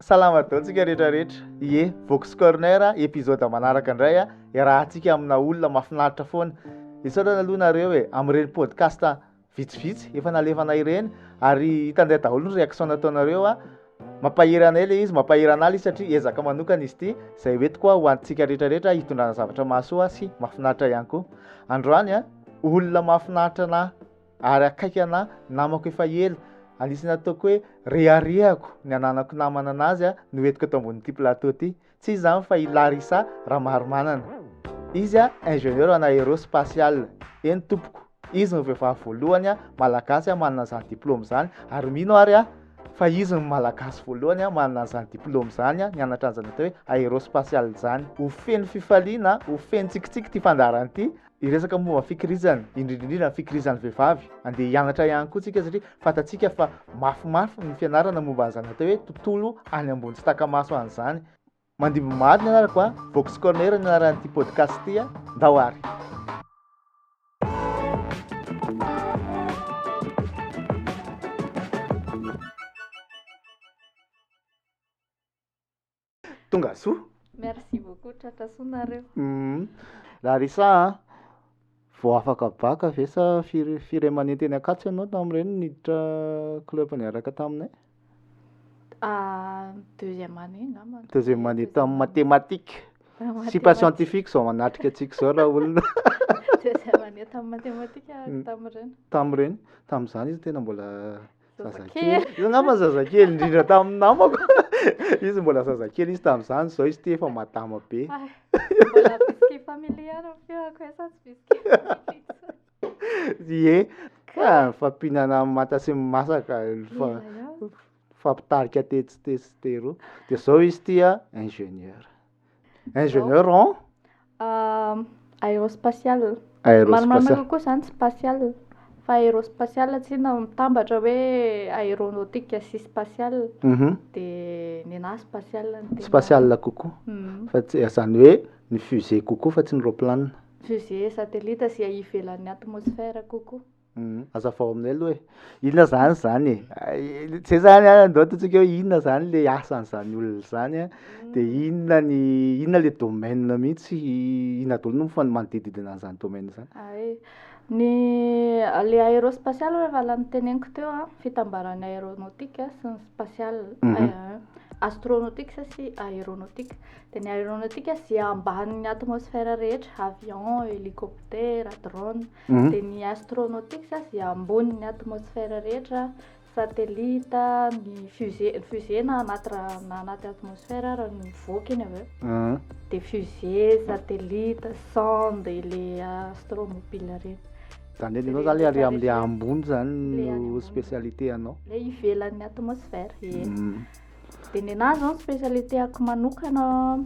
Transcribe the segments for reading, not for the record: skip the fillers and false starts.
Salama taontsika rehetrarehetra. Ie, Vox Corner épisode manaraka indray iarahantsika amina olona mahafinaritra foana. Isaorana aloha nareo amin'ireny podcast vitsivitsy efa nalefana ireny ary hitandray daholo ny réaction nataonareo mampahery anay le izy, mampahery anay izy satria ezaka manokana izy ity izay hoentiko ho antsika rehetrarehetra hitondrana zavatra mahasoa sy mahafinaritra ihany koa. Androany olona mahafinaritra anahy ary akaiky anahy namako efa ela. Anisany ataoko hoe reharehako ny ananako namana anazy no entiko eto ambonin'ity plateau ity. Tsy izany fa i Larissa Ramarimanana. Izy ingénieur en aérospatial. Eny tompoko. Izy ny vehivavy voalohany malagasy manana izany diplôme izany ary mino ary fa izy ny malagasy voalohany manana izany diplôme izany nianatra an'izany atao hoe aérospatial izany. Ho feno fifaliana, ho feno tsikitsiky ty fandarana ity. Iresaka momba fikirizana, indrindrindrindra fikirizana vehivavy, andeha hianatra ihany koa tsika satria fatatsika fa mafimafy ny fianarana momba an'izany atao hoe tontolo any ambony tsy takamaso an'izany. Mandimby maro ny anarako Vox Corner ny anaran'ity podcast ity ndao ary. Tonga soa. Merci beaucoup tratra sonareo. Larissa vao afaka baka ve sa firay manenteny akatsy ianao tamin'ireny niditra club niaraka taminay? Deuxième année angamba. Deuxième année tamin'ny mathématique. Sy pas scientifique zao manatrika antsika zao raha olona. Deuxième année tamin'ny mathématique tamin'ireny. Tamin'ireny, tamin'izany izy tena mbola zazakely. Izy angamba zazakely indrindra tamin'ny namako. Izy mbola zazakely izy tamin'izany, zao izy ty efa madama be. Mbola biscuit familial fiako esa tsy biscuit. Ie, fampihinana mata sy masaka fampitarika tetsitero. Dia zao izy ty ingénieur. Ingénieur en aérospatial. aérospatial. Maromaro koa zany spatial. Fa aérospatial tsina mitambatra hoe aéronautique sy spatial. Dia nena spatial ny tena. Spatial kokoa. Fa tsy zany hoe ny fusée kokoa fa tsy ny roplanina. Fusée satellite sy ivelan'ny atmosphère kokoa. Azafao aminay aloha inona zany tsy zany andao totsika hoe inona zany le asan'izany olona zany dia inona le domaine mihitsy inona daholo no manodididina an'izany domaine zany. Ny le aérospatial rehefa lany teneniko teo fitambaran'ny aéronautique sy ny spatial. Astronautique sy aéronautique. Dia ny aéronautique zay ambanin'ny atmosphère rehetra, avion, hélicoptère, drone. Dia ny astronautique zay ambonin'ny atmosphère rehetra, satellite, ny fusée na anaty atmosphère raha mivoaka iny avy. Dia fusée, satellite, sonde, le astromobile reny. Zany hoe ianao zany ary amin'le ambony zany no spécialité anao. Le ivelan'ny atmosphère. Dia ny anahy zao spécialité ako manokana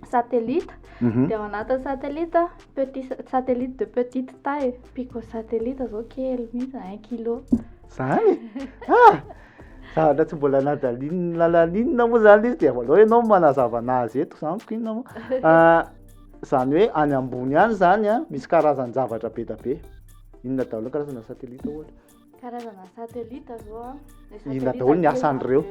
satellite. Dia ao anatin'ny satellite de petite taille. Picosatellite zao kely mihitsy 1 kilo. Zany? Zavatra tsy mbola nalalinina moa zany izy dia voaloha ianao manazava anazy eto zany inona moa. Zany hoe any ambony any zany misy karazany zavatra be da be. Inona daholo karazana satellite ohatra? Karazana satellite zao inona daholo ny asan'ireo?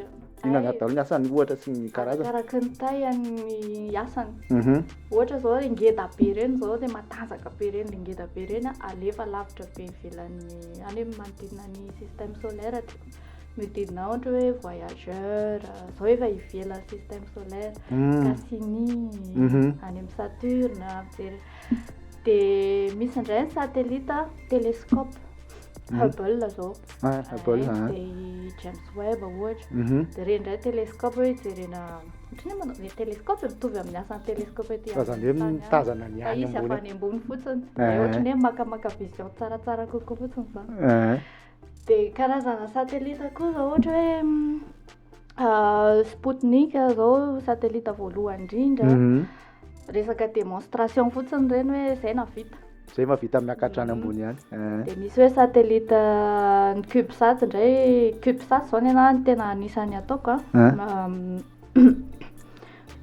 Inona daholo ny asany ohatra sy ny karazana? Araka ny taille-ny asany. Ohatra zao ngeda be reny zao dia matanjaka be reny, le ngeda be reny alefa lavitra be ivelan'ny any manodidina ny système solaire. Mididina ohatra hoe voyageur, zao efa ivelan'ny système solaire, Cassini, any amin'ny Saturne. Dia misy indray ny satellite télescope. Hubble zao. Hubble. Dia James Webb ohatra. Dia reny indray télescope hoe jerena ohatran'ny hoe télescope mitovy amin'ny asan'ny télescope ety. Zany hoe mitazana ny any ambony. Izy avy any ambony fotsiny. Ohatran'ny hoe makamaka vision tsaratsara kokoa fotsiny zany. Dia karazana satellite koa zao ohatra hoe Sputnik zao satellite voalohany indrindra. Resaka démonstration fotsiny reny hoe zay navita. Zay mahavita miakatra any ambony any. Dia misy hoe satellite ny CubeSat indray. CubeSat zao ny anahy tena anisany ataoko.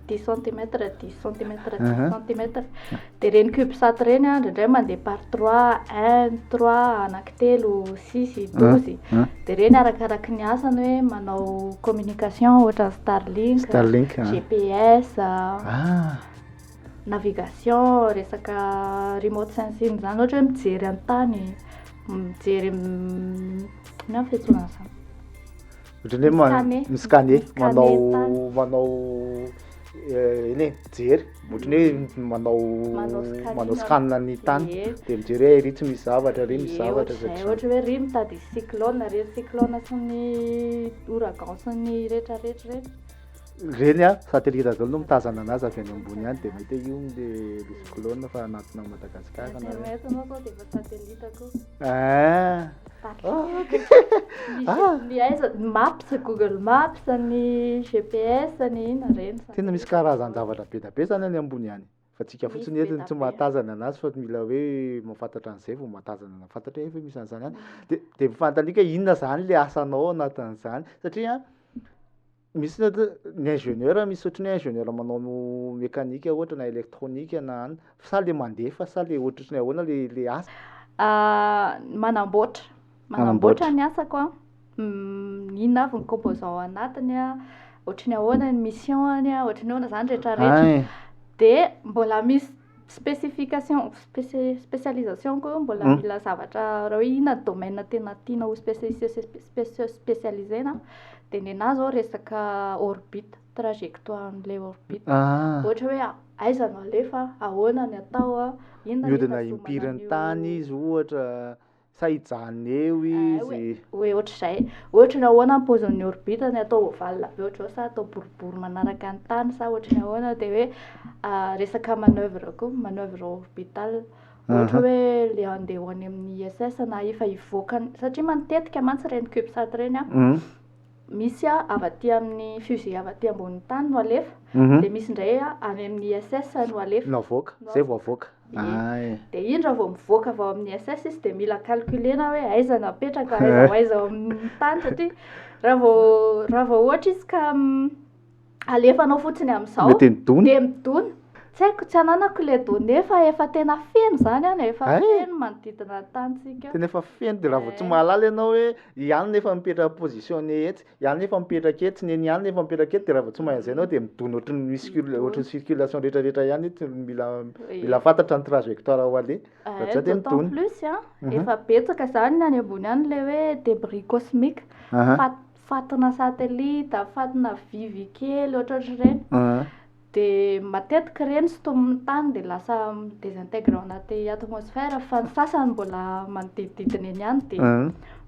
10 cm 10 cm 10 cm. Dia reny cubesat reny a indraindray mandeha par 3 1 3 anankitelo 6 12. Dia reny arakaraky ny asany hoe manao communication ohatra Starlink, GPS, navigation, resaka remote sensing zany ohatra hoe mijery an-tany, mijery na fiantsoana zany. Ohatrany hoe miscanner, manao iny mijery, ohatrany hoe manao scan ny tany dia mijery hoe ry tsy misy zavatra, ry misy zavatra. Ohatra hoe ry mitady cyclone, ry cyclone sy ny ouragan sy ny rehetrarehetra reny a satelita daholo no mitazana anazy avy any ambony any dia mety io le cyclone fa anatina Madagasikara na internet anao sao dia efa satelita ny aiza maps, Google Maps, ny GPS, ny ina reny tena misy karazany zavatra be da be zany any ambony any fa tsika fotsiny eto tsy mahatazana anazy fa mila hoe mahafantatra an'izay vao mahatazana mahafantatra hoe misy an'izany any dia mifantalika inona zany le asanao anatin'izany satria misy ny ingénieur, misy ohatry ny ingénieur manao mécanique ohatra na électronique na any sa le mandefa sa le ohatry ny ahoana le asa manamboatra ny asako a inona avy ny composant anatiny a ohatry ny ahoana ny missionny a ohatry ny ahoana zany rehetrarehetra dia mbola misy spécialisation koa mbola mila zavatra raha hoe inona domaine tena tiana ho spécialisena dia ny anahy zao resaka orbite, trajectoire n'ilay orbite ohatra hoe aiza no alefa, ahoana ny atao a, mihodina impiry tany izy ohatra sa hijanona eo izy hoe ohatr'izay ohatra ny ahoana ny paozin'ny orbite ny atao ovale be ohatr'izao sa atao boribory manaraka ny tany sa ohatry ny ahoana dia hoe resaka manœuvre orbitale ohatra hoe le andeha ho any amin'ny ISS na efa hivoaka satria matetika mantsy reny cubesat reny a misy avy aty amin'ny fusée avy aty ambonin'ny tany no alefa dia misy indray any amin'ny ISS no alefa navoaka zay vao avoaka dia iny raha vao mivoaka avy ao amin'ny ISS izy dia mila calculena hoe aiza no apetraka aiza ao amin'ny tany satria raha vao ohatra izy ka alefanao fotsiny amin'izao dia midona tsy haiko tsy ananako le donné fa efa tena feno zany any efa feno manodidina tantsika tena efa feno dia raha vao tsy mahalala ianao hoe ihany nefa mipetraka positionné etsy ihany nefa mipetraka etsy ny ihany nefa mipetraka etsy dia raha vao tsy mahaizay ianao dia midona ohatry ny circulation rehetrarehetra ihany tsy mila fantatra ny trajectoire ho ale d'autant plus efa betsaka zany any ambony any le hoe débris cosmique fatina satelita, fatina vy kely ohatrohatry ireny dia matetika reny sy tombony tany dia lasa désintègre ao anaty atmosphère fa ny sasany mbola manodidididina eny ihany dia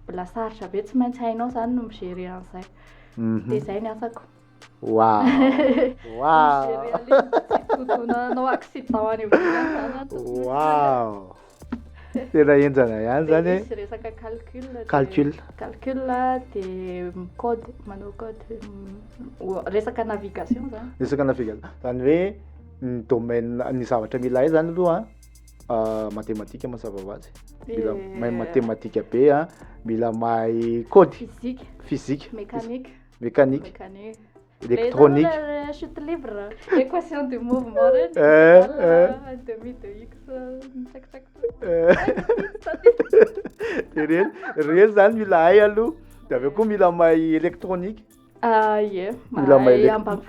mbola sarotra be tsy maintsy hainao zany no migerer an'izay dia izay ny asako todonanao accident any wow tena enjana ihany zany misy resaka calcul dia code manao code resaka navigation zany hoe ny domaine ny zavatra mila hay zany aloha matematika mazava ho azy mila mahay matematika be mila mahay code physique mécanique électronique chute libre équation du mouvement demi de x reny zany mila hay aloha dia aveo koa mila mahay électronique mila mahay ambany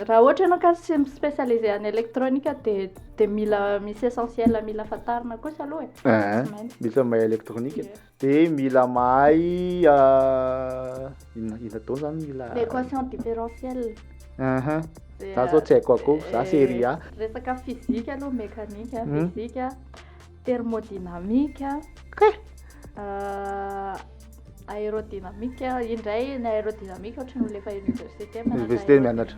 raha ohatra ianao ka sy spécialisé en électronique dia mila misy essentiel mila fantarina kosa aloha mila mahay électronique dia mila mahay ina tao zany mila l'équation différentielle za zao tsy haiko akoho za série A resaka physique aloha mécanique physique thermodynamique aérodynamique indray ny aérodynamique ohatry ny lefa université mianatra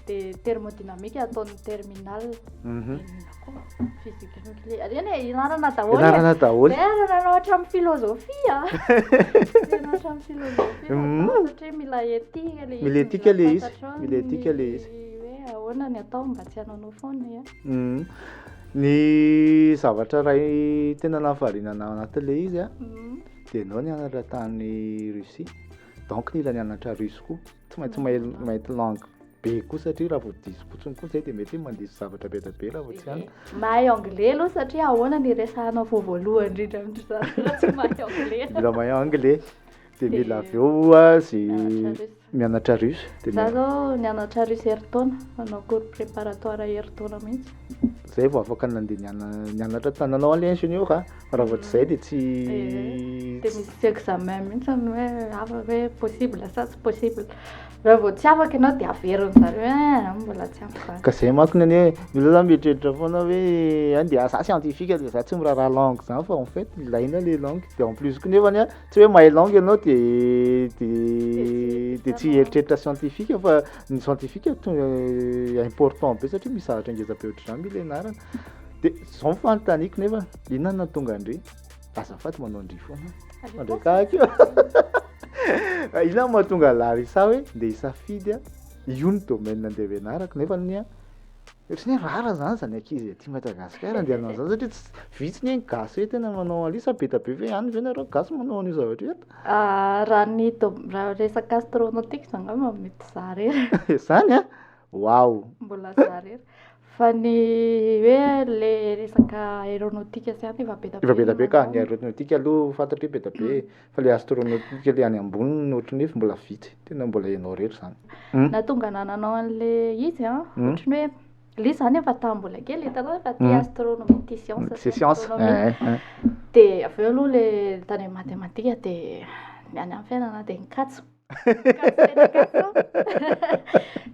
dia thermodynamique ataon'ny terminal physique nucléaire eny inarana daholo nanao hatramin'ny philosophie hatramin'ny philosophie satria mila éthique le izy hoe ahoana ny atao mba tsy hanao foana ny zavatra ray tena nahafarinana anatin'le izy dia anao nianatra tany Russie donc nila nianatra russe koa tsy maintsy mahety langue be koa satria raha vao diso fotsiny koa zay dia mety hoe mandiso zavatra be da be raha vao tsy any. Mahay anglais aloha satria ahoana ny resahanao voalohany indrindra amin'izany raha tsy mahay anglais. Mila mahay anglais dia mila avy eo mianatra russe. Za zao nianatra russe heritaona, manao cours préparatoire heritaona mihitsy. Zay vao afaka nandeha nianatra tananao an'ilay ingénieur raha vao tsy zay dia tsy dia misy examen mihitsy hoe afaka hoe possible sa tsy possible. Raha vao tsy afaka ianao dia averin zareo mbola tsy afaka. Ka zay manko ny hoe mila za mieritreritra foana hoe andeha asa scientifique dia za tsy miraharaha langue zany fa en fait ilaina les langues dia en plus koa nefany tsy hoe mahay langue ianao dia tsy eritreritra scientifique fa ny scientifique important be satria misy zavatra ngeza-be ohatr'izany mila ianarana dia zao fanontaniako nefa inona no tonga andre azafady manao andry foana mandraikahaka io inona mahatonga Larissa hoe ndeha hisafidy io ny domaine andeha hianarako nefa ny ohatrany hoe rara zany ankizy aty Madagasikara andeha hanao zany satria tsy vitsy ny gasy hoe tena manao an'io be da be ve any ve nareo gasy manao an'io zavatra io raha resaka astronautique zany angamba mety za rery. Zany wow mbola za rery fa ny hoe le resaka aéronautique zany efa be da be ka ny aéronautique aloha fantatry hoe be da be fa le astronautique le any ambony ohatrany hoe mbola vitsy tena mbola ianao rery zany. Nahatonga nananao an'le izy ohatrany hoe le zany efa tambola kely hitanao efa tia astronomie tia science dia avy eo aloha le tany matematika dia ny any amin'ny fiainana dia nikatso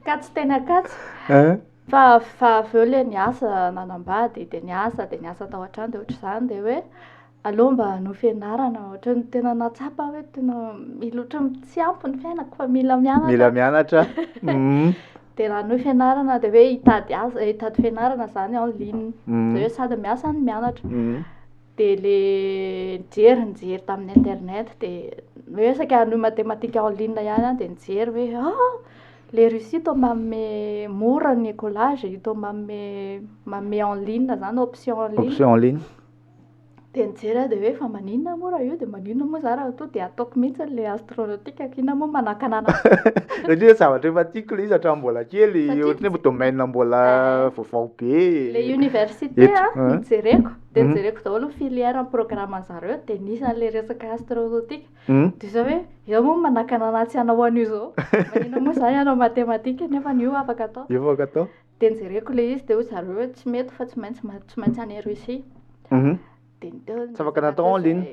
katso tena katso fa avy eo le niasa nanambady dia niasa tao an-trano dia ohatr'izany dia hoe aleo mba no fianarana ohatrany tena natsapa hoe tena mila ohatrany tsy ampy ny fiainako fa mila mianatra dia raha no fianarana dia hoe hitady fianarana zany en ligne dia hoe sady miasa no mianatra dia le nijery tamin'ny internet dia resaka no matematika en ligne ihany dia nijery hoe le Russie toa manome mora ny écolage toa manome en ligne zany option en ligne dia nijery dia hoe fa maninona mora io dia maninona moa za raha to dia ataoko mihitsy le astronautique kiana moa manakanana satria zavatra efa tiako le izy hatramin'ny mbola kely ohatrany hoe domaine mbola vaovao be le université nijereko dia nijereko daholo filière programme zareo dia nisy an'le resaka astronautique dia za hoe io moa manakanana tsy hanao an'io zao maninona moa zany hanao matematika nefa io afaka atao dia nijereko le izy dia hoy zareo hoe tsy mety fa tsy maintsy any Russie tsy afaka natao en ligne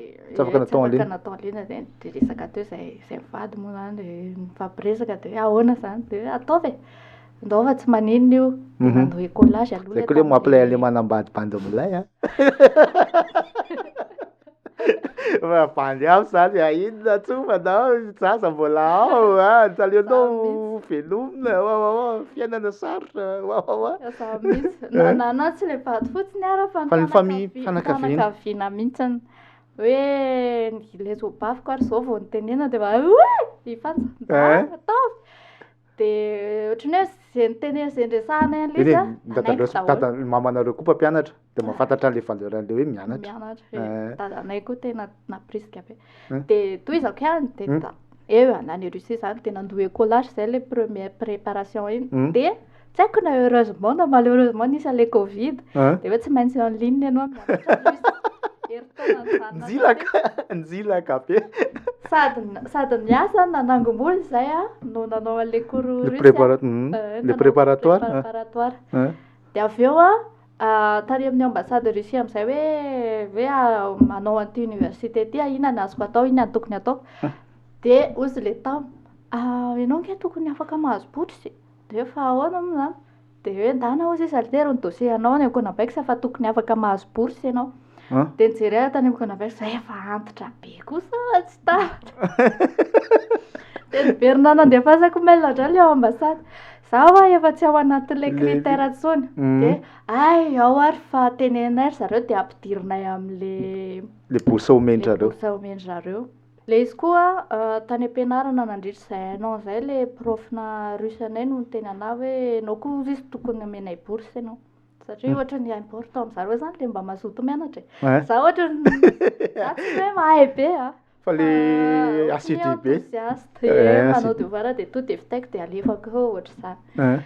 dia resaka teo zay mivady moa zany dia mifampiresaka dia ahoana zany dia ataovy ndao fa tsy maninona io dia nandao écolage aloha zay koa le mampilayy le manambadibandy amilay bandy aby zany inona tsofa nao zaza mbola ao taleonao velomina fiainana sarotra za mihitsy na tsy le vady fotsiny ara fa ny fanakaviana mihitsy hoe le zobafiko ary zao vao nitenena dia ifantsa ataovy dia ohatrany hoe zay nitenena zay ndresahanay an'le mamanareo koa mpampianatra dia mahafantatra an'le valeur an'le hoe mianatra dadanay koa tena naprisika be dia toizako ihany dia eo any Russie zany dia nandoa écolage zay le première préparation iny dia tsy haiko na heureusement na malheureusement nisy an'le covid dia hoe tsy maintsy en ligne ianao nzilaka be sady niasa nanangom-bola zay no nanao an'le cours le préparatoire dia avy eo tany amin'ny ambassade Russie amin'izay hoe manao an'ity université ty inona ny azoko atao inona ny tokony ataoko dia ozy le tamo ianao nge tokony afaka mahazo bourse dia efa ahoana moa zany dia hoe ndana ozy salitaire ny dossier anao ny Econavex fa tokony afaka mahazo bourse ianao dia nijery tany Econavex efa antitra be kosa tsy tafatra dia niverina nandefasako mail indray ao ambassade za efa tsy ao anatin'ilay critère tsony dia ao ary fa tenenay zareo dia ampidirinay amin'le bourse omendry zareo le izy koa tany am-pianarana nandritra izay anao izay le profna russe anay no niteny anahy hoe anao koa izy tokony amenay bourse ianao satria ohatra ny important amin'izareo zany le mba mazoto mianatra za ohatra za tsy hoe mahay be Fa le assidu be. Enthousiaste manao devoir dia to dia vitaiko dia alefako ohatra izany.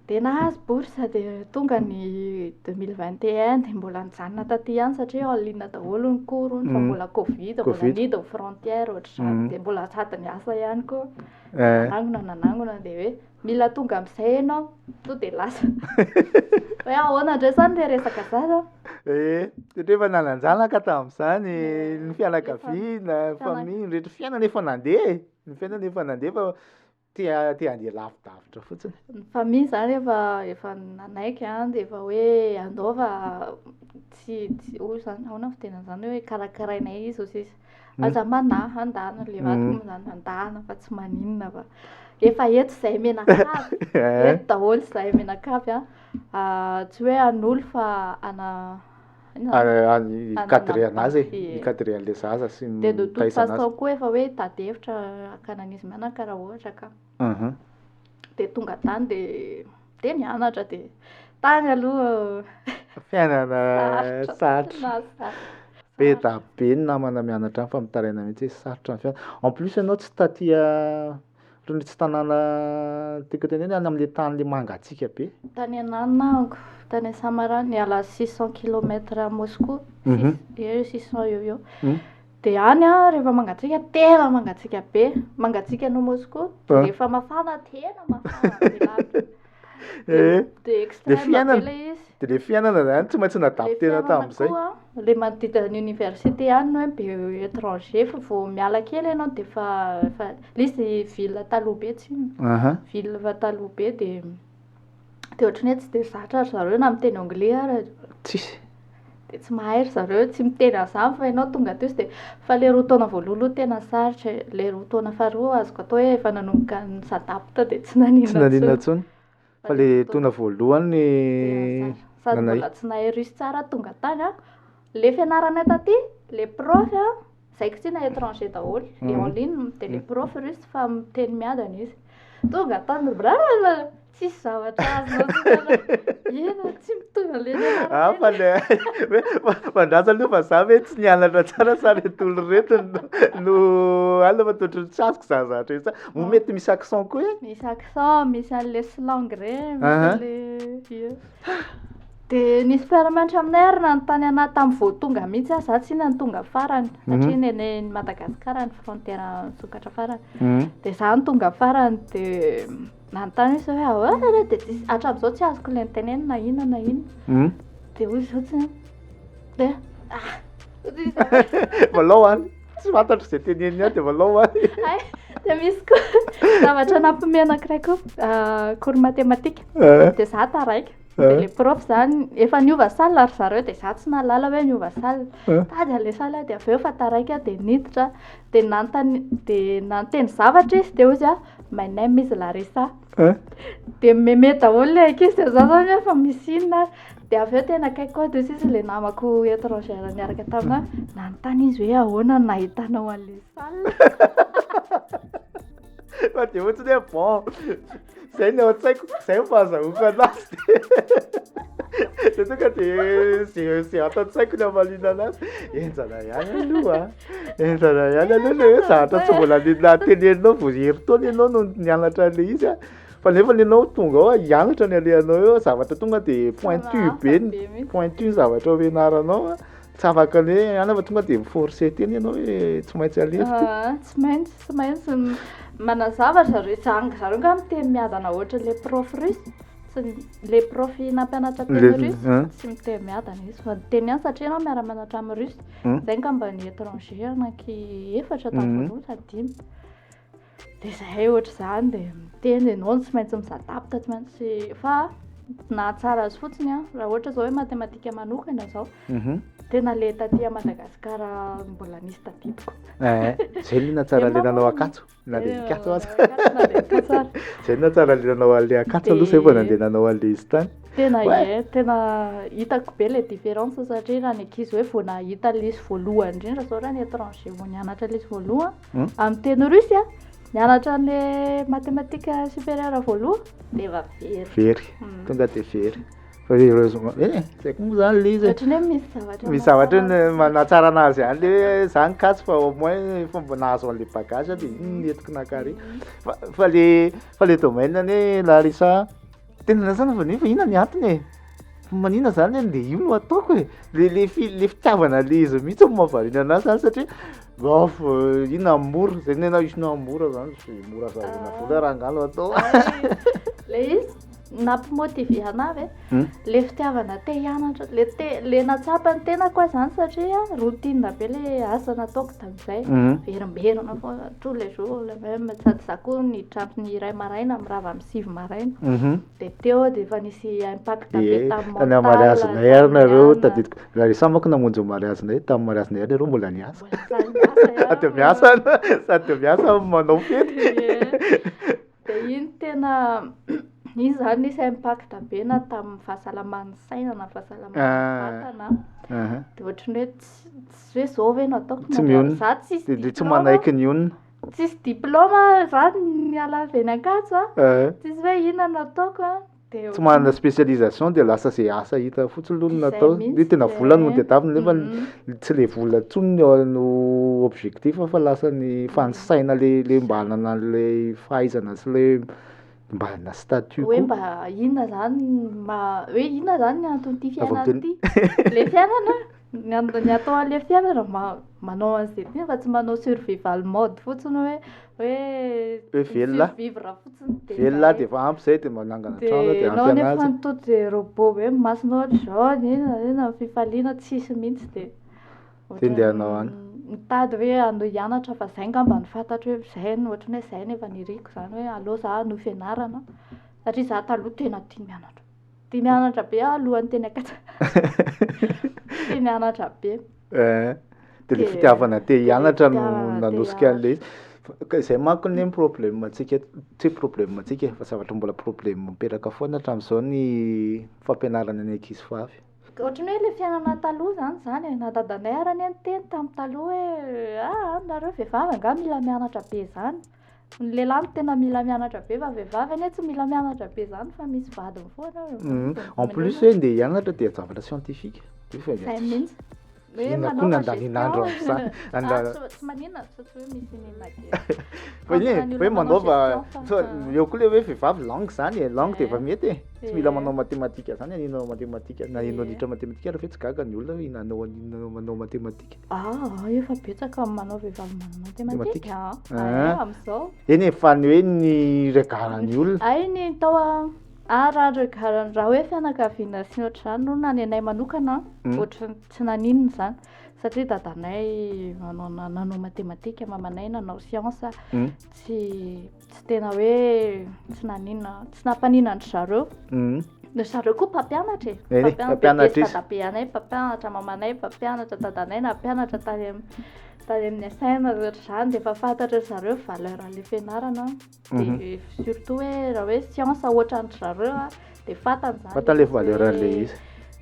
Dia nahazo bourse dia tonga ny 2021 dia mbola nijanona taty ihany satria eo liana daholo ny korony fa mbola covid mbola nidy frontière ohatra izany dia mbola sady niasa ihany koa. Nanangona dia hoe mila tonga amin'izay ianao to dia lasa. Hoe ahoana indray izany le resaka zaza? Rehefa nalanjalaka tamin'izany ny fianakaviana, famille, rehetra fiainana efa nandeha. Ny fiainana efa nandeha fa tia andeha lavidavitra fotsiny. Ny famille zany efa nanaiky dia efa hoe andaova tsy hoy zany ahoana fitena zany hoe karakarainay izy aussi. Aza manahy andana le vatiko zany andana fa tsy maninona fa efa eto izay menakavy. Eto daholo izay menakavy tsy hoe an'olo fa cadre anazy cadre an'le zaza sy dia de toute façon koa efa hoe tadevitra akanan'izy mianaka raha ohatra ka. Dia tonga tany dia nianatra dia tany aloha fiainana sarotra. Be da be ny namana mianatra any fa mitaraina mihitsy sarotra ny fiainana. En plus ianao tsy tatia rony tsy tanàna tiako teneny any amin'le tany le mangatsiaka be. Tany Ananango, tany Samara niala 600 km à Moscou. 600 eo. Dia any rehefa mangatsiaka tena mangatsiaka be. Mangatsiaka no Moscou rehefa mafana tena mafana. Dia extrême be izy. Dia le fiainana zany tsy maintsy nadaptena tamin'izay. Le manodidina ny université any hoe be étranger fa vao miala kely ianao dia fa izy ville taloha be tsiny. Ville fa taloha be dia ohatrany hoe tsy dia zatra zareo na miteny anglais ary. Tsisy. Dia tsy mahay zareo tsy miteny an'izany fa ianao tonga teo dia fa le roa taona voalohany tena sarotra. Le roa taona faharoa azoko atao hoe efa nanomboka ny s'adapte dia tsy naninona intsony. Fa le taona voalohany sady mbola tsy nahay russe tsara tonga tany le fianaranay taty le prof zaiko tsy na étranger daholo le en ligne dia le prof russe fa miteny miadana izy tonga tany tsisy zavatra azonao ino tsy mitovy le fandrasa aloha fa za hoe tsy nianatra tsara sa retolo reto no alina fa toetrany tsy azoko za zatra izy mo mety misy accent koa misy accent misy an'le slang reny misy dia nisy mpiara-mianatra aminay ary nanontany anahy tamin'ny vao tonga mihitsy za tsy na ny tonga farany satria ny Madagasikara ny frontière sokatra farany dia za ny tonga farany dia nanontany izy hoe ahoana dia hatramin'izao tsy azoko ilay niteneny na inona dia hoy izy fotsiny dia valao any tsy fantatra izay teneny ihany dia valao any. Dia misy koa zavatra nampiomehy anankiray koa cours matematika dia za taraiky. Dia le prof zany efa niova salle ary zareo dia za tsy nalala hoe niova salle. Tady an'ilay salle dia avy eo fa taraiky dia niditra dia nanteny zavatra izy dia hozy my name is Larissa. Dia meme daholo le ankizy dia za zany efa misy inona dia avy eo tena akaiky koa dia izy le namako étrangère niaraka taminahy nanontany izy hoe ahoana nahitanao an'ilay salle. Fa dia ohatrany hoe bon izay ny ao an-tsaiko izay fahazahoako anazy dia tonga dia zay ato an-tsaiko ny hamaliana anazy enjana ihany aloha enjana ihany aloha le hoe zavatra tsy mbola nateneninao vao heritaona ianao no nianatra an'ilay izy fa nefa ianao tonga ao hianatra ny alehanao eo zavatra tonga dia pointu ny zavatra ampianaranao tsy afaka ny hoe ana fa tonga dia miforce teny ianao hoe tsy maintsy alefika. Tsy maintsy manazava zareo nga miteny miadana ohatra le prof russe le prof nampianatra teny russe tsy miteny miadana izy fa teny ihany satria ianao miara-mianatra amin'ny russe izay nga mba ny étranger ananky efatra tamin'ny voalohany sa 5 dia izay ohatra izany dia miteny ianao tsy maintsy misadapta tsy maintsy fa nahatsara azy fotsiny raha ohatra zao hoe matematika manokana izao tena le taty Madagasikara mbola nisy tatipiko. Izay no natsara le nanao akatso na dia nikatso aza. Izay no natsara le nanao an'ilay akatso aloha izay vao nandeha nanao an'ilay izy tany. Tena hitako be le différence satria raha ny ankizy hoe vao nahita le izy voalohany indrindra zao raha ny étranger vao nianatra le izy voalohany amin'ny teny russe nianatra le matematika supérieure voalohany dia efa very. Tonga dia very. fa ireo zay koa moa zany le izy ohatrany hoe misy zavatra misy zavatra hoe manatsara anazy zany le hoe zany katsy fa au moins fomba nahazo an'le bagage de iny entiko nakary fa le domaine ny Larissa tena nasana fa nefa ina ny antony e manina zany le io no ataoko e le fitiavana le izy mihitsy mahavariana anazy zany satria off ina mora zay nena isina mora zany sy mora zavona vola raha angalo atao le izy nampimotive anavy le fitiavana te hianatra le natsapany tena koa zany satria routine be le asa nataoko tam'izay verimberina foana tous les jours le même sady za koa nidrampo ny iray maraina mirava amin'ny 6 maraina de teo de efa nisy impact be tamin'ny mental mariazinay ary nareo tadidiko Larissa manko namonjy mariazinay tamin'ny mariazinay ary nareo mbola niasa sady miasa manao fety de iny tena iny zany nisy impact be na tamin'ny fahasalaman'ny saina na fahasalaman'ny vatana de ohatrany hoe tsy hoe zao ve no ataoko za tsy manaiky ny onona tsisy diplôma za niala avy eny Ankatso tsisy hoe inona no ataoko de tsy manana spécialisation de lasa zay asa hita fotsiny lonona atao de tena vola no tedaviny nefa tsy le vola tsony no objectif fa lasa ny fansaina le mba hanana le fahaizana sy le mba na statut hoe mba inona zany hoe inona zany ny antony ty fiainana ty le fiainana ny atao an'le fiainana manao an'izay ty fa tsy manao survival mode fotsiny hoe velona vivre fotsiny velona de efa ampy zay de manangana trano de ampy anazy nefa nitody zay robot hoe masina ohatra zao ina fifaliana tsisy mihitsy de andehanao any mitady hoe andeha hianatra fa zay ngamba ny fantatro hoe zay no ohatrany hoe zay nefa niriko zany hoe aleo za no fianarana satria za taloha tena tia mianatra be alohan'ny teny Ankatso tia mianatra be de le fitiavana te hianatra no nanosika an'le izy zay manko ny problèmeantsika tsy problèmeantsika fa zavatra mbola problème mipetraka foana hatramin'izao ny fampianarana ny ankizivavy ohatrany hoe le fiainana taloha zany na dadanay arany anteny tamin'ny taloha hoe nareo vehivavy anga mila mianatra be zany ny lehilahy no tena mila mianatra be fa vehivavy anie tsy mila mianatra be zany fa misy vadiny foana en plus hoe ndeha hianatra dia zavatra scientifique zay mihitsy ina koa nandaninandro am'izany tsy maninona satria hoe misy ninona kely hoe manaova eo koa le hoe vehivavy langue zany langue dia efa mety tsy mila manao matematika zany aninao matematika na inao andritra matematika ary fe tsy gaga ny olona hoe inanao manao matematika efa betsaka manao vehivavy manao matematika am'izao eny efa ny hoe ny regarany olona ay ny tao raha hoe fianakaviana sy ny ohatr'izany no na ny anay manokana ohatry tsy naninona zany satria dadanay nanao matematika mamanay nanao science tsy tena hoe tsy naninona tsy nampaninandry zareo zareo koa mpampianatra dadabe anay mpampianatra mamanay mpampianatra dadanay nampianatra tany amin'ny asaina ohatr'izany de efa fantatra zareo valeur an'le fianarana de surtout hoe raha hoe science ohatran'ny zareo de fantany zany fantany le valeur an'le izy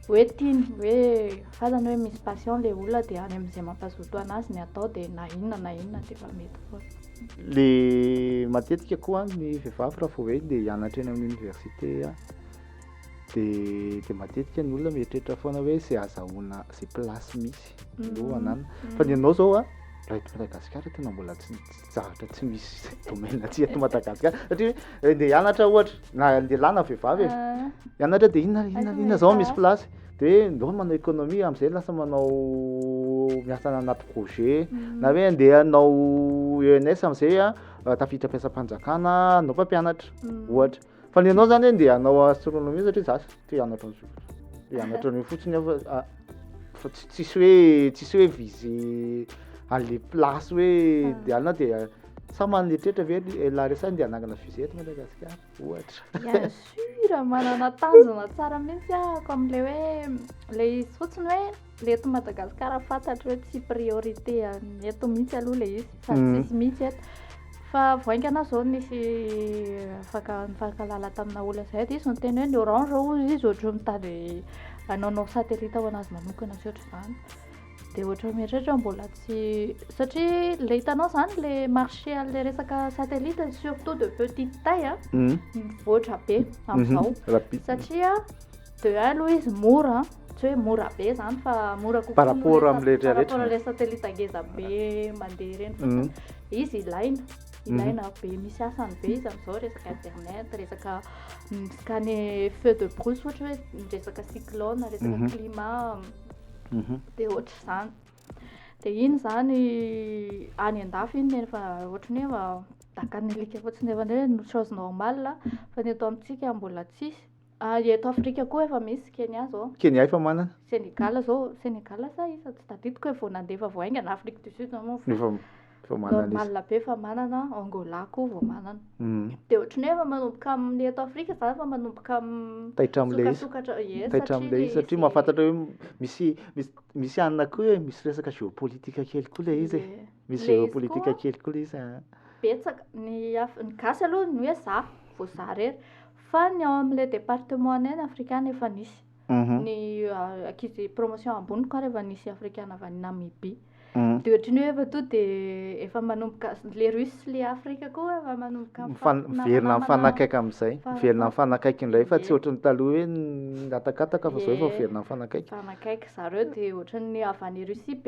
hoe tiany hoe fantany hoe misy passion le olona de any amin'izay mampazoto anazy ny atao de na inona de efa mety foana le matetika koa ny vehivavy raha vao hoe ndeha hianatra eny amin'ny université de matetika ny olona mieritreritra foana hoe zay azahoana zay place misy no anana fa ny anao zao raha eto Madagasikara tena mbola tsy zavatra tsy misy domaine tsy eto Madagasikara satria ndeha hianatra ohatra na ndeha lahy na vehivavy hianatra de inona zao misy place de hoe ndao manao économie am'izay lasa manao miasa anaty projet na hoe andeha hanao ENS am'izay tafiditra ampiasam-panjakana anao mpampianatra ohatra fa ny anao zany hoe ndeha hanao astronomie satria za te hianatra hianatra ny fotsiny fa tsisy hoe visé an'le place hoe de alina de sa maneritreritra ve Larissa ndeha hanangana visé eto Madagasikara ohatra bien sûr manana tanjona tsara mihitsy ako am'le hoe le izy fotsiny hoe le eto Madagasikara fantatro hoe tsy priorité eto mihitsy aloha le izy fa tsisy mihitsy eto fa voaingana zao nisy nifankalala tamina olona zay de izy niteny hoe ny Orange ozy izy ohatry mitady anaonao satellite ho anazy manokana sy ohatr'izany de ohatry mieritreritra mbola tsy satria le hitanao zany le marché an'le resaka satellite surtout de petite taille mivoatra be am'izao satria de 1 aloha izy mora tsy hoe mora be zany fa mora kokoa Par rapport am'le par rapport rehetrarehetra. le satellite ngeza be mandeha reny fotsiny izy ilaina be misy asany be izy am'izao resaka internet resaka scanner feu de brousse ohatra hoe resaka cyclone resaka climat de ohatra zany de iny zany any an-dafy iny nefa ohatrany hoe dakany alika fotsiny nefa hoe chose normale fa ny eto amintsika mbola tsisy eto Afrika koa efa misy Kenya zao Kenya efa manana Sénégal sa isa tsy tadidiko hoe vao nandefa vao aingana Afrique du Sud moa efa manana izy. normal be fa manana Angola koa vao manana de ohatrany hoe efa manomboka amin'ny eto Afrika zany fa manomboka taitra am'le izy taitra am'le izy satria mahafantatra hoe misy anona koa hoe misy resaka géopolitika kely koa le izy misy géopolitika kely koa le izy betsaka ny gasy aloha ny hoe za vao za rery fa ny ao amin'le département anay africaine efa nisy ny ankizy promotion ambony koa rehefa nisy africaine avy any Namibia de ohatrany hoe efa to de efa manomboka le Russe le Afrika koa efa manomboka miverina mifanakaiky am'izay miverina mifanakaiky indray fa tsy ohatrany taloha hoe natakataka fa zao efa miverina mifanakaiky zareo de ohatrany avy any Russie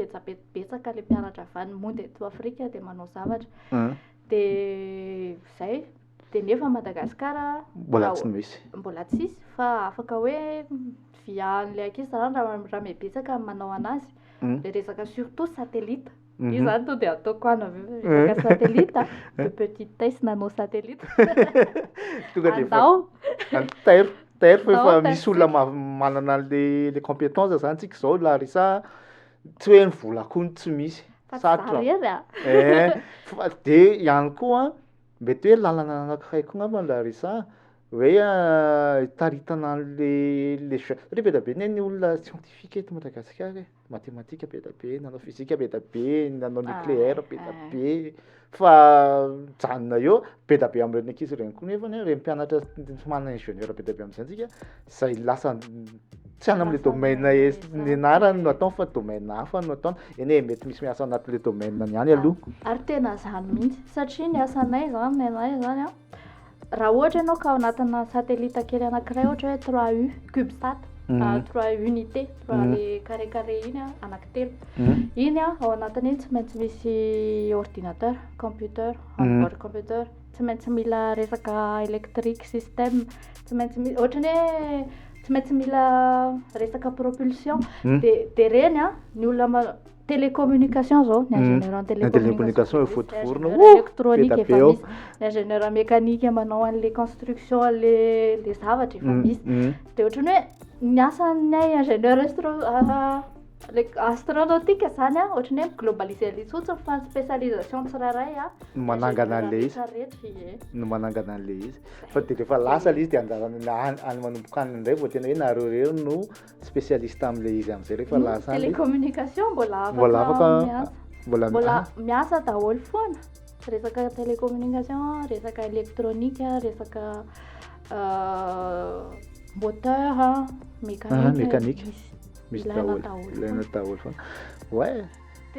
betsaka le mpianatra avy any mondy eto Afrika de manao zavatra de zay de nefa Madagasikara mbola tsy misy mbola tsisy fa afaka hoe via an'le ankizy zany raha mebetsaka manao anazy le resaka surtout satellite io zany to de ataoko any resaka satellite de petite taille nanao satellite tonga de taire fa efa misy olona manana le compétence zany tsika zao Larissa tsy hoe ny vola koa tsy misy sarotra de ihany koa mety hoe lalana anankiray koa ngamba Larissa hoe taritana le satria be da be ny olona scientifique eto Madagasikara matematika be da be nanao fizika be da be nanao nucléaire be da be fa janona eo be da be am'ireny ankizy ireny koa nefa reny mpianatra mana ingénieur be da be am'izay tsika zay lasa tsy any am'le domaine nianarany no atao fa domaine hafa no atao eny mety misy miasa anatin'le domaine ihany aloha ary tena zany mihitsy satria ny asanay zany nenay zany raha ohatra ianao ka ao anatina satellite kely anankiray ohatra hoe 3U CubeSat 3 unité 3 le carré iny anankitelo iny ao anatin'iny tsy maintsy misy ordinateur computer bord computer tsy maintsy mila resaka électrique système tsy maintsy ohatrany hoe tsy maintsy mila resaka propulsion de reny ny olona télécommunication zao ny ingénieur télécommunication fotoforona électronique efa misy ny ingénieur mécanique manao an'le construction le zavatra efa misy de ohatrany hoe ny asanay ingénieur astronautique zany ohatrany hoe globaliser le tsotsiny fa spécialisation tsirairay manangana an'le izy no manangana an'le izy fa de rehefa lasa le izy de anjarany any manomboka any indray vao tena hoe nareo reo no spécialiste am'le izy am'izay rehefa lasa télécommunication mbola afaka mbola miasa daholo foana resaka télécommunication resaka électronique resaka moteur mécanique misy daholo ilaina daholo foana ouais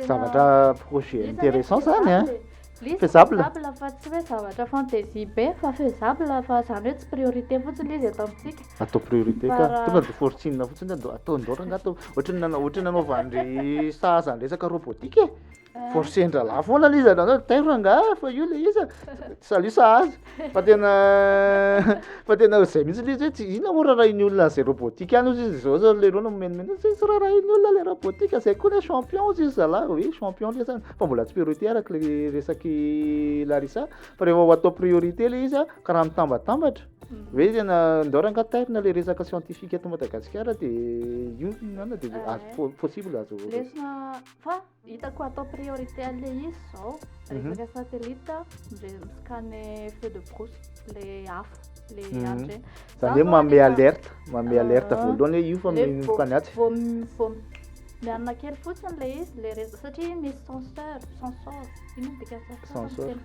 zavatra projet intéressant zany faisable fa tsy hoe zavatra fantaisie be fa faisable fa zany hoe tsy priorité fotsiny izy eto amintsika atao priorité ka tonga de fortune fotsiny atao ndoranga atao ohatrany nanaovandry sazany resaka robotique forcendra la foana le izy anao tairanga fa io le izy salisa azy fa tena zay mihitsy le izy hoe tsy ina moa raha iny olona zay robotique any ozy izy zao le rona menomeno tsy raha iny olona le robotique zay koa le champion ozy izy zala oui champion le zany fa mbola tsy priorité araka le resaky Larissa fa rehefa ho atao priorité le izy karaha mitambatambatra hoe tena ndoranga tairina le resaka scientifique eto Madagasikara de io nana de possible azo lesona fa hitako atao priorité an'le izy zao resaka satellite scanner feu de brousse le afo le andreny zany hoe mame alerte voalohany hoe io fa mipaniatsy mianana kely fotsiny le izy le satria misy senseur ino dika senseur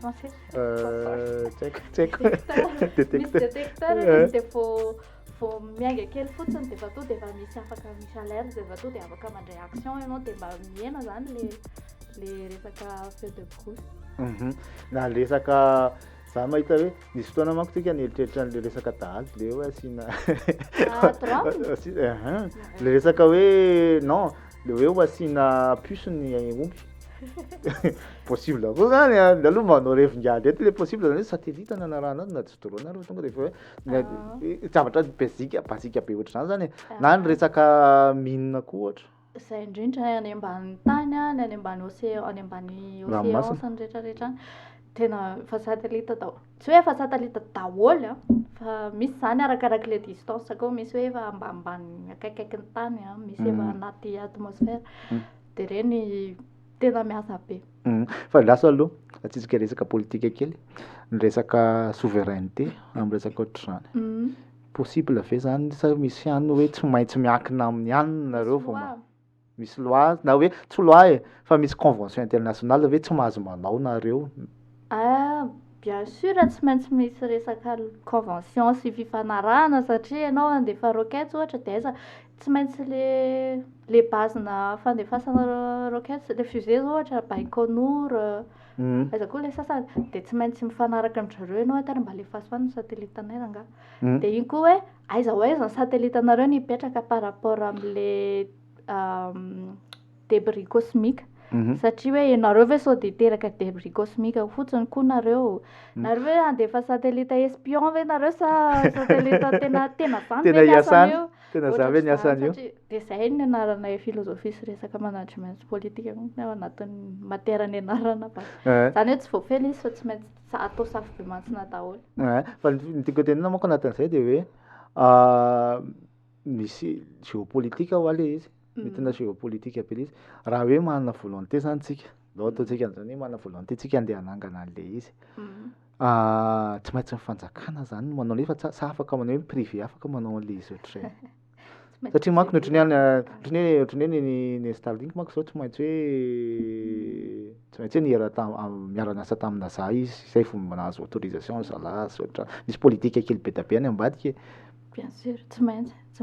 détecteur de vao miainga kely fotsiny de efa to de efa misy afaka misy alerte de efa to de afaka mandray action ianao de mba miena zany le resaka feu de brousse na resaka Za mahita hoe nisy fotoana manko tsika nieritreritra an'le resaka dahaly le hoe asiana le resaka hoe non le hoe ho asiana puce ny omby possible koa zany aloha manao revingady eto le possible zany hoe satellite nanarahana azy na tsy drone arô tonga de efa hoe zavatra basika be ohatr'izany zany na ny resaka mine koa ohatra zay indrindra any ambany tany ny any ambany any ambany océan sy ny rehetrarehetra any tena fa satellite daholo tsy hoe efa satellite daholo fa misy zany arakaraka le distance koa misy hoe efa ambanimbany akaikikaiky ny tany misy efa anaty atmosphère de reny tena miasa be fa lasa aloha atsitsika resaka politika kely ny resaka souveraineté amin'ny resaka ohatr'izany possible ve zany sa misy ihany hoe tsy maintsy miankina amin'ny ihany nareo vao misy loi na hoe tsy loi fa misy convention internationale hoe tsy mahazo manao nareo bien sûr tsy maintsy misy resaka convention sy fifanarahana satria ianao andefa roquette ohatra de aiza tsy maintsy le base-na fandefasana roquette le fusée ohatra Baïkonour aiza koa le sasany de tsy maintsy mifanaraka amin'zareo ianao atary mba alefaso fany satellite anay ranga de iny koa hoe aiza ho aiza ny satellite anareo nipetraka par rapport am'le débris cosmique satria hoe ianareo ve sao de teraka débris cosmique fotsiny koa nareo hoe andefa satellite espion ve nareo sa satellite tena zany ve niasan'io tena zany ve niasan'io de zay ny anaranay philosophie sy resaka management politique anatin'ny matière ny anarana zany hoe tsy voafely izy fa tsy maintsy atao safidy mantsina daholo fa ny tiako tenena manko anatin'izay de hoe misy géopolitique ho ale izy mitena géopolitique be izy raha hoe manana volonté zany tsika zao ataontsika an'izany hoe manana volonté tsika andeha hanangana an'le izy tsy maintsy mifanjakana zany no manao nefa sa afaka manao hoe privé afaka manao an'le izy ohatr'izay satria manko ohatrany hoe ny Starlink manko zao tsy maintsy hoe miara-miasa tamina za izy zay fomba nahazo autorisation zalasy ohatra misy politika kely be da be any ambadika bien sûr tsy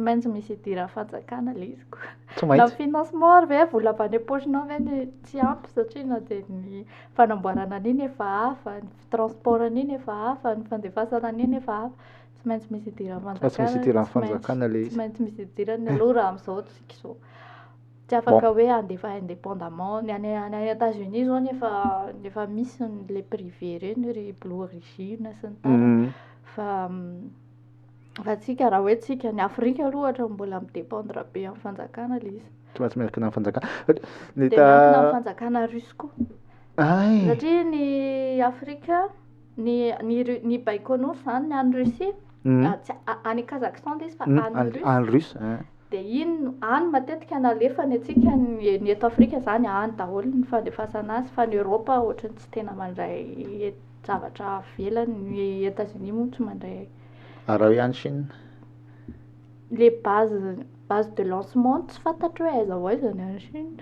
maintsy misy idira fanjakana le izy koa na financement ary ve vola avy any am-pozinao ve tsy ampy satria na de ny fanamboarana an'iny efa hafa ny transport an'iny efa hafa ny fandefasana an'iny efa hafa tsy maintsy misy idira fanjakana le izy tsy maintsy misy idirany aloha raha am'izao tsika zao tsy afaka hoe andefa indépendamment ny any États-Unis zao nefa misy le privé reny ry Blue Origin sy ny tariny fa tsika raha hoe tsika ny Afrika aloha ohatra mbola midépendre be amin'ny fanjakana le izy tsy maintsy miankina amin'ny fanjakana de miankina amin'ny fanjakana russe koa satria ny Afrika ny Baïkonour zany ny any Russie any Kazakhstan izy fa any russe de iny any matetika nalefany atsika ny eto Afrika zany any daholo ny fandefasana azy fa ny Europa ohatrany tsy tena mandray zavatra velany ny États-Unis moa tsy mandray raha hoe any Chine le base de lancement tsy fantatro hoe aiza ho aiza ny any Chine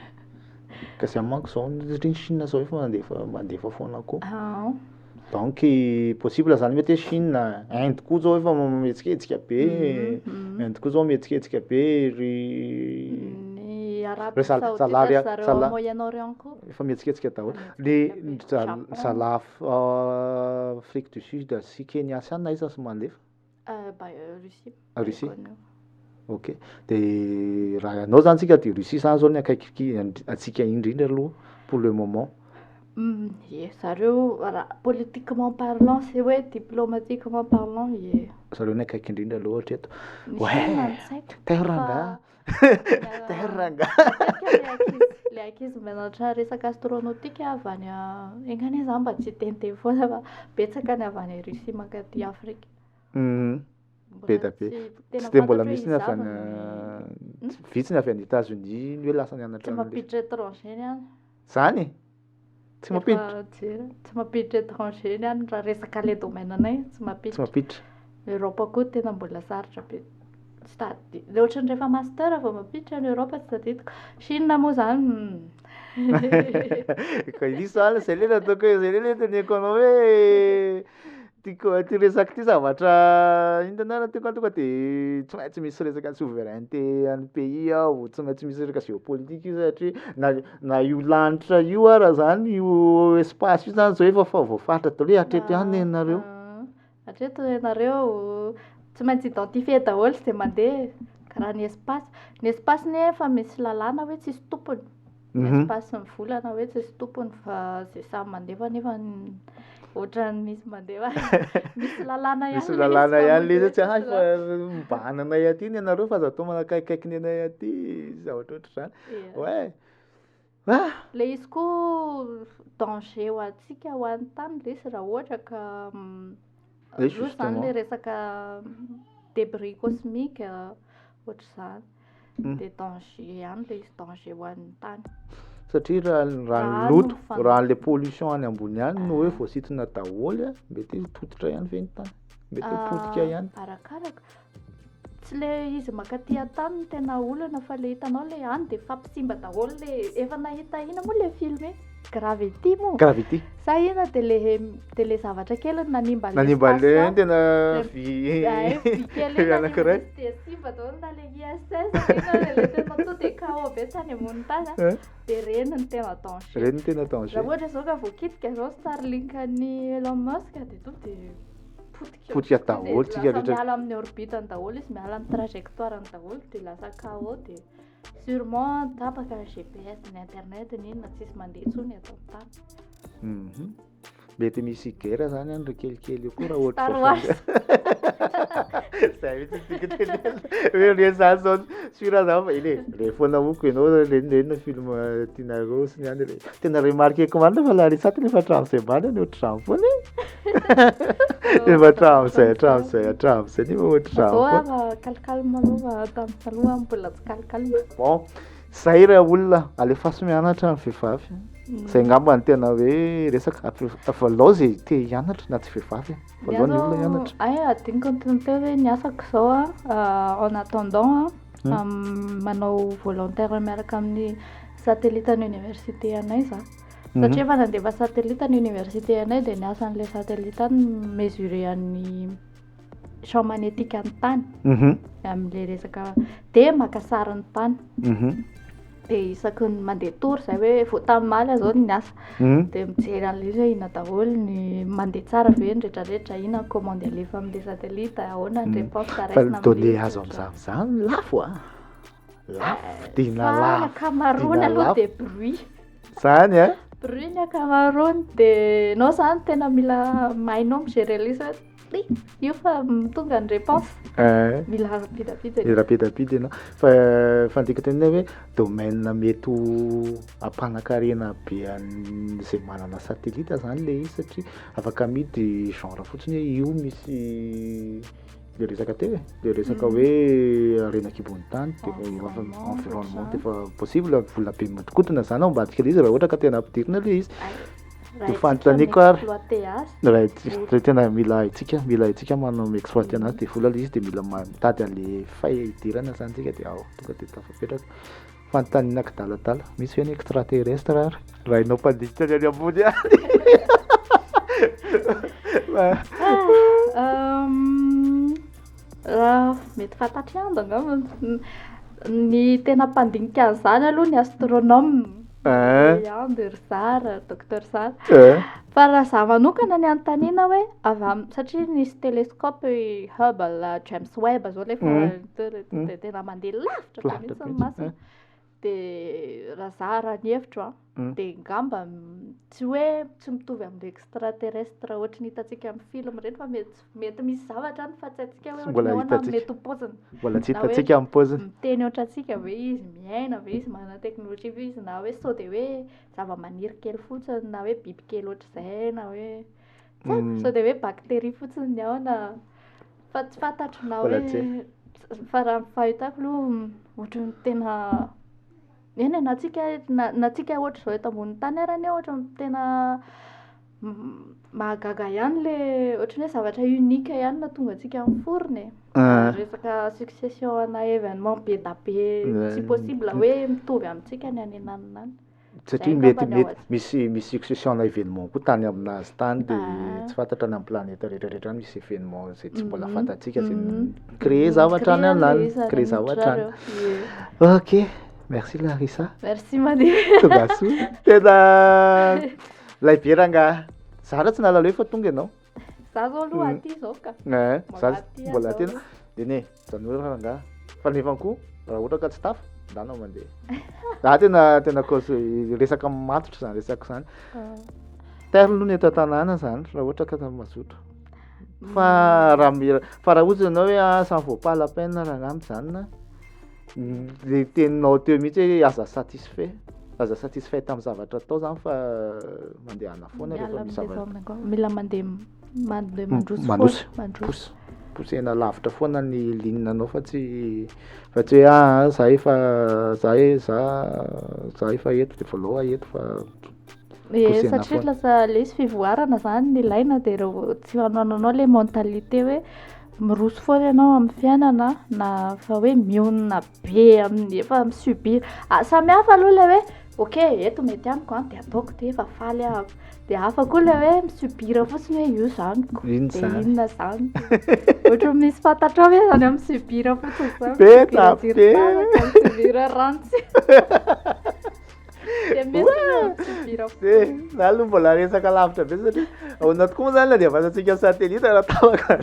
kasi manko zao ny Chine zao efa mandefa foana koa donc possible zany mety hoe Chine Inde koa zao efa mihetsiketsika be Inde koa zao mihetsiketsika be ny Arabie Saoudite zareo Moyen-Orient koa efa mihetsiketsika daholo ny zala Afrique du Sud sy Kenya sy na iza sy mandefa Russie ok de raha anao zany tsika de Russie zany zao ny akaiky atsika indrindra aloha pour le moment zareo politiquement parlant c'est ouais diplomatiquement parlant zareo ny akaiky indrindra aloha hatreto teranga le akizy menatra resaka astronautique avy any engany zany mba tsy tente foana fa betsaka ny avy any Russie mankaty Afrika be da be tsy de mbola misy ny avy any vitsy ny avy any États-Unis ny hoe lasa nianatra tsy mampiditra étranger any zany tsy mampiditra tsy mampiditra étranger any raha resaka le domaine anay tsy mampiditra Europa koa tena mbola sarotra be tsy tady le ohatrany rehefa master vao mampiditra ny Europa tsy tadidiko Chine moa zany ka izy zany zay le ataoko zay le teneniko anao hoe ty resaka ty zavatra hitanarana teo tonga de tsy maintsy misy resaka souveraineté an'ny pays ao, tsy maintsy misy resaka géopolitique io satria na io lanitra io ara zany io espace io zany zao efa voafatra daholo hoe hatreto ihany ianareo. Hatreto ianareo tsy maintsy identifier daholo zay mandeha karaha ny espace nefa misy lalàna hoe tsisy tompony. Espace ny volana hoe tsisy tompony fa zay samy mandefa nefa ohatrany misy mandeha misy lalàna ihany. Misy lalàna ihany le tsy hay fa mibahana anay aty ny ianareo fa zato manakaikaiky ny anay aty zavatra ohatry zany. Ouais. Le izy koa danger ho antsika ho an'ny tany le izy raha ohatra ka io zany le resaka débris cosmique ohatry zany de danger ihany le izy danger ho an'ny tany. Satria raha loto raha le pollution any ambony any no hoe voasintona daholo mety tototra ihany ve ny tany, mety potika ihany. Arakaraka tsy le izy makaty an-tany no tena olana fa le hitanao le any de fampisimba daholo le efa nahita ina moa le film hoe Gravity moa. Gravity. Sa ina de le zavatra kely nanimba le tena vy kely anankiray de simba daholo na le ISS le tena to de kao betsany ambony tany de reny ny tena danger. Reny ny tena danger. Raha ohatra zao ka voakitika zao Starlink-ny Elon Musk de to de potika daholo tsika rehetra. Miala amin'ny orbitany daholo izy, miala amin'ny trajectoire-ny daholo de lasa KO de sûrement tapaka GPS ny internet n'inona tsisy mandeha intsony ato amin'ny tany. Mety misy guerre zany any kelikely io koa raha ohatra. Star Wars. Zay mitsy tsika le zany zao sura zao le foana moko ianao le film tianareo sy niany le tena remarqué-ko marina fa la resaty le fatramizay mbana ny ohatr'izany foana efa hatramizay ny ohatr'izany foana. Calme aloha tamin'ny taloha mbola tsy calme. Bon zay raha olona alefaso mianatra ny vehivavy zay ngamba ny tena hoe resaka avalao zay te hianatra na tsy vehivavy voalohany olona hianatra. Adinika ny teo hoe ny asako zao en attendant manao volontaire miaraka amin'ny satellite-ny université anay za. Satria efa nandefa satellite ny université anay de ny asan'le satellite ny mesurer an'ny champ magnétique an'ny tany amin'le resaka de maka sary ny tany. De isaky ny mandeha tory zay hoe vao tamin'ny maly zao ny asa de mijery an'le izy hoe ina daholo ny mandeha tsara ve ny rehetrarehetra ina commande alefa amin'le satellite ahoana ny réponse raisina amin'le azo amin'izany lafo lafo dina lafo camarone aloha de bruit zany bruit ny camarone de nao zany tena mila mainao migerer le izy io fa tonga ny réponse mila rapidapida ianao fa fandika tena hoe domaine mety ampanakarena be an'izay manana satellite zany le izy satria afaka amidy genre fotsiny hoe io misy le resaka teo le resaka hoe renakibony tany de environnement de fa possible vola be matikotona zany ao ambadika le izy raha ohatra ka tena ampidirina le izy. Fanontaniako ary raha tena mila itsika manao exploiter anazy de vola le izy de mila mitady an'le fay idirana zany tsika de ao tonga de tafapetraka. Fanontanianako daladala misy hoe ny extraterrestre ary raha ianao mpandinika ny any ambony any. Mety fantatry ihany angamba ny tena mpandinika an'izany aloha ny astronome de Sara, Dr Sara. Fa raha za manokana ny anontaniana hoe satria nisy télescope Hubble, James Webb zao le tena mandeha lavitra mihitsy ny masina. De raha za raha ny hevitro de ngamba tsy hoe tsy mitovy amin'ny extraterrestre ohatry ny hitantsika amin'ny film reny fa mety misy zavatra any fa tsy haintsika hoe ohatry ny mety poziny. Mbola tsy hitantsika amin'ny poziny. Miteny ohatra antsika hoe izy miaina ve izy manana teknolojia ve izy na hoe sao de hoe zava-maniry kely fotsiny na hoe biby kely ohatr'izay na hoe sao de hoe bakteria fotsiny ny ao na fa tsy fantatro na hoe fa raha fahitako aloha ohatry ny tena eny na tsika ohatra zao eto ambony tany arany ohatra tena mahagaga ihany le ohatra hoe zavatra unique ihany na tonga antsika miforony resaka succession na événement be da be tsy possible hoe mitovy amintsika ny any ananiny. satria misy succession événement koa tany aminazy tany de tsy fantatra ny amin'ny planeta rehetrarehetra any misy événement zay tsy mbola fantatsika zay créer zavatra any aminany créer zavatra any. Ok, merci Larissa. Merci Madi. Tonga soa tena lay beranga zara tsy nalala hoe fa tonga ianao. Za zao aloha aty zao ka. Za mbola aty anao. De ne zany hoe ranga fa nefa koa raha ohatra ka tsy tafo ndana mandeha. Za tena cause resaka matotra zany resaka zany. Terre aloha ny eto an-tanàna zany raha ohatra ka mazoto. Fa raha ohatra ianao hoe ça vaut pas la peine raha ngam zany na le teninao teo mihitsy hoe aza satisfait tamin'ny zavatra atao zany fa mandehana foana rehefa misy zavatra. Mila mandeha mandroso posena lavitra foana ny lininanao fa tsy hoe za efa eto de voaloha eto fa satria lasa lesy fivoarana zany ny ilaina de tsy mananao le mentalité hoe miroso foana ianao amin'ny fiainana na fa hoe mionona be amin'ny efa misubir samy hafa aloha le hoe ok eto mety amiko de ataoko de efa faly aho de hafa koa le hoe misubira fotsiny hoe io zaniko de inona zany ohatra misy fantatra hoe zany amin'ny subira fotsiny zany misubira rantsy na aloha mbola resaka lavitra be satria ao anaty koa zany la de avantsika satellite raha tapaka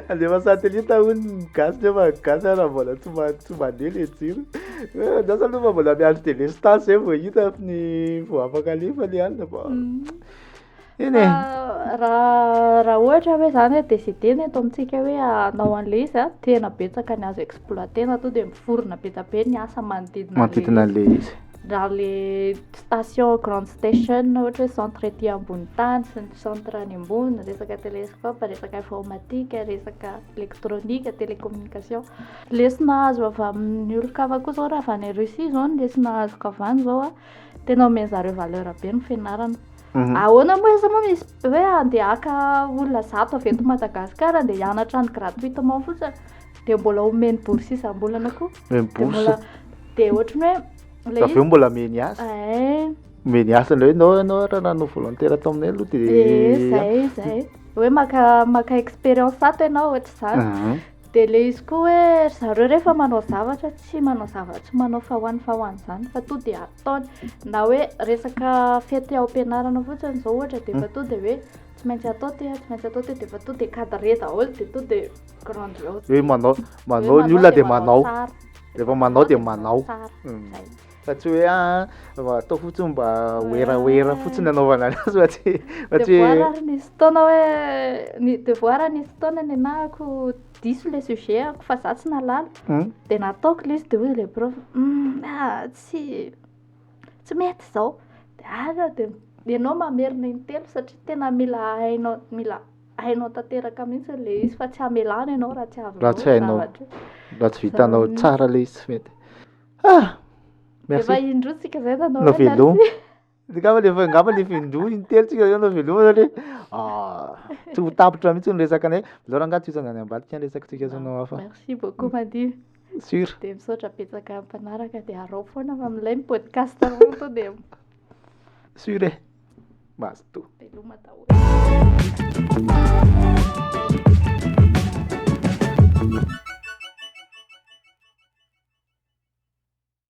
andefa satellite hono gasy nefa gasy raha mbola tsy mandeha le jiro dasa aloha mbola miandro délestage zay vao hita ny vao afaka alefa le any ba eny raha ohatra hoe zany hoe décidena eto amintsika hoe anao an'le izy tena betsaka ny azo exploitena to de miforona be da be ny asa manodidina le izy raha le station grande station ohatra hoe centre ety ambony tany sy ny centre any ambony resaka télescope resaka informatique resaka électronique télécommunication lesona azo avy amin'ny olon-kafa koa zao raha avy any Russie zao ny lesona azo kavany zao tena omeny zareo valeur be ny fianarana. Ahoana moa izy moa misy hoe andeha aka olona 100 avy eto Madagasikara andeha hianatra any gratuitement fotsiny de mbola omeny bourse isam-bolana koa de ohatrany hoe aveo mbola meny asa meny asa le hoe anao raha nanao volontaire tao aminay aloha de zay hoe maka expérience ato ianao ohatra zany de le izy koa hoe zareo rehefa manao zavatra tsy manao fahoany zany fa to de ataony na hoe resaka fety ao am-pianarana fotsiny zao ohatra de fa to de hoe tsy maintsy atao ty de fa to de cadre daholo de to de grandiose hoe manao ny olona de manao rehefa manao de manao fa tsy hoe atao fotsiny mba oera fotsiny anaovana azy fa tsy nisy fotoana hoe ny devoir nisy fotoana ny anahako diso le sujet ako fa za tsy nalala de nataoko le izy de hoy le prof tsy mety zao de ianao mamerina intelo satria tena mila hainao tanteraka mihitsy le izy fa tsy hamelana ianao raha tsy hainao raha tsy vitanao tsara le izy mety efa indrotsika zay tanao veloma ngamba le findro intelo tsika zay veloma satria tsy ho tapitra mihitsy ny resaka anay lora angaty izany any ambadika ny resaka tsika zanao hafa. Merci beaucoup Madi. Sûr de misaotra betsaka mpanaraka de arao foana fa amilay ny podcast to de sûr masto veloma daholo